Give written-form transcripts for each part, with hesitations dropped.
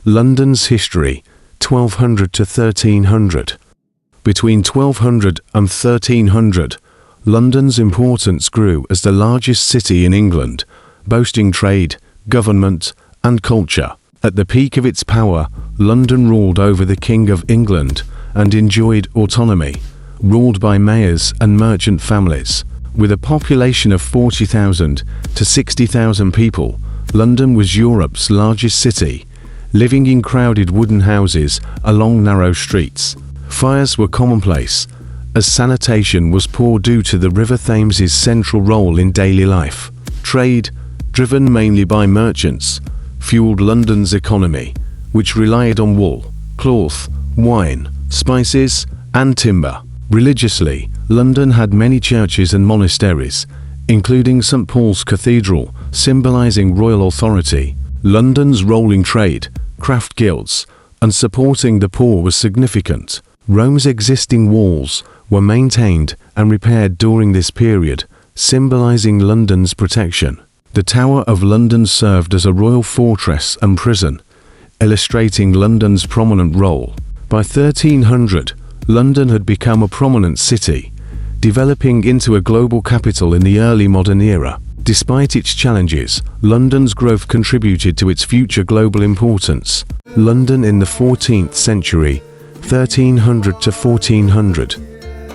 London's history, 1200 to 1300. Between 1200 and 1300, London's importance grew as the largest city in England, boasting trade, government, and culture. At the peak of its power, London ruled over the King of England and enjoyed autonomy, ruled by mayors and merchant families. With a population of 40,000 to 60,000 people, London was Europe's largest city, living in crowded wooden houses along narrow streets. Fires were commonplace, as sanitation was poor due to the River Thames's central role in daily life. Trade, driven mainly by merchants, fueled London's economy, which relied on wool, cloth, wine, spices, and timber. Religiously, London had many churches and monasteries, including St. Paul's Cathedral, symbolizing royal authority. London's role in trade, craft guilds, and supporting the poor was significant. Rome's existing walls were maintained and repaired during this period, symbolizing London's protection. The Tower of London served as a royal fortress and prison, illustrating London's prominent role. By 1300, London had become a prominent city, developing into a global capital in the early modern era. Despite its challenges, London's growth contributed to its future global importance. London in the 14th century, 1300 to 1400.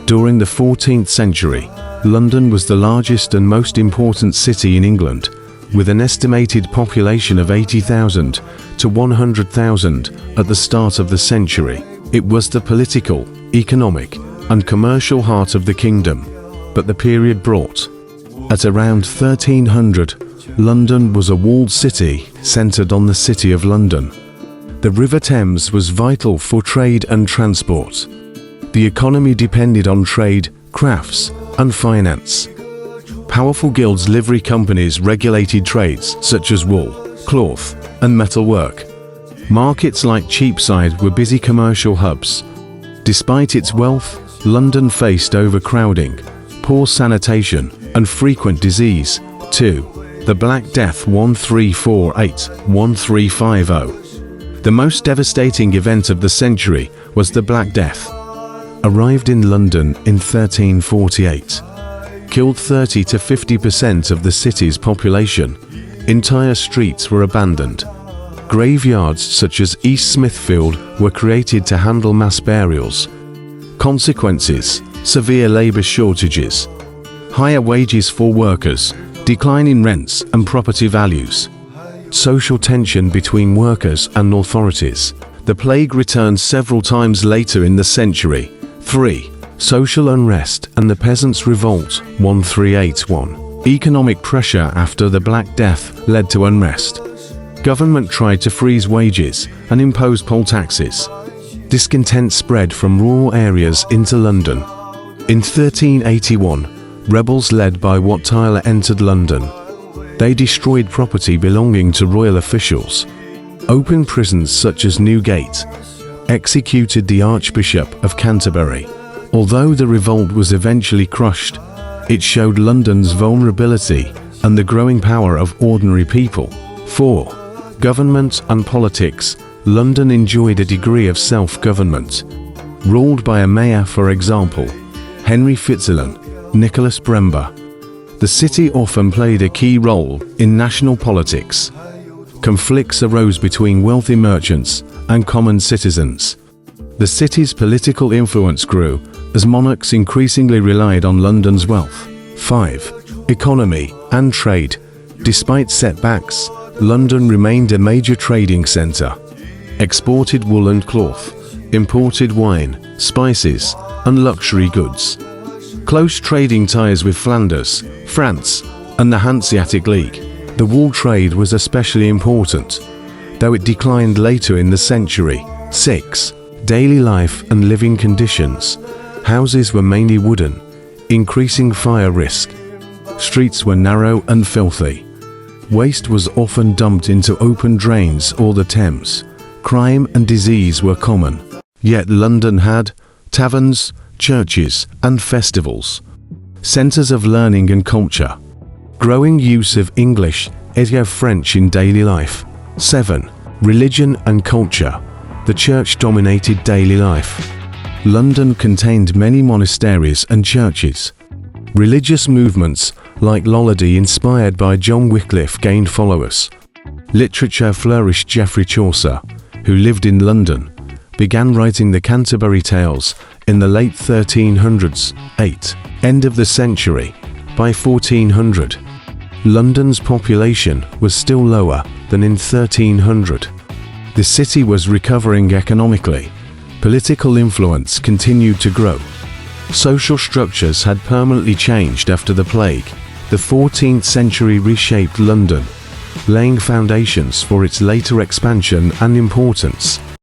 During the 14th century, London was the largest and most important city in England, with an estimated population of 80,000 to 100,000 at the start of the century. It was the political, economic, and commercial heart of the kingdom, but the period brought. At around 1300, London was a walled city centered on the City of London. The River Thames was vital for trade and transport. The economy depended on trade, crafts, and finance. Powerful guilds, livery companies regulated trades such as wool, cloth, and metalwork. Markets like Cheapside were busy commercial hubs. Despite its wealth, London faced overcrowding, poor sanitation, and frequent disease. 2. The Black Death 1348-1350. The most devastating event of the century was the Black Death. Arrived in London in 1348. Killed 30 to 50% of the city's population. Entire streets were abandoned. Graveyards such as East Smithfield were created to handle mass burials. Consequences: severe labor shortages, higher wages for workers, decline in rents and property values, social tension between workers and authorities. The plague returned several times later in the century. 3. Social unrest and the Peasants' Revolt 1381. Economic pressure after the Black Death led to unrest. Government tried to freeze wages and impose poll taxes. Discontent spread from rural areas into London. In 1381, rebels led by Wat Tyler entered London. They destroyed property belonging to royal officials, opened prisons such as Newgate, executed the Archbishop of Canterbury. Although the revolt was eventually crushed, it showed London's vulnerability and the growing power of ordinary people. 4. Government and politics. London enjoyed a degree of self-government. Ruled by a mayor, for example, Henry Fitzalan, Nicholas Brember. The city often played a key role in national politics. Conflicts arose between wealthy merchants and common citizens. The city's political influence grew as monarchs increasingly relied on London's wealth. 5. Economy and trade. Despite setbacks, London remained a major trading centre. Exported wool and cloth, imported wine, spices, and luxury goods. Close trading ties with Flanders, France, and the Hanseatic League. The wool trade was especially important, though it declined later in the century. 6. Daily life and living conditions. Houses were mainly wooden, increasing fire risk. Streets were narrow and filthy. Waste was often dumped into open drains or the Thames. Crime and disease were common. Yet London had taverns, churches, and festivals. Centres of learning and culture. Growing use of English, et French in daily life. 7. Religion and culture. The church dominated daily life. London contained many monasteries and churches. Religious movements like Lollardy, inspired by John Wycliffe, gained followers. Literature flourished. Geoffrey Chaucer, who lived in London, began writing the Canterbury Tales in the late 1300s. End of the century. By 1400, London's population was still lower than in 1300. The city was recovering economically. Political influence continued to grow. Social structures had permanently changed after the plague. The 14th century reshaped London, laying foundations for its later expansion and importance.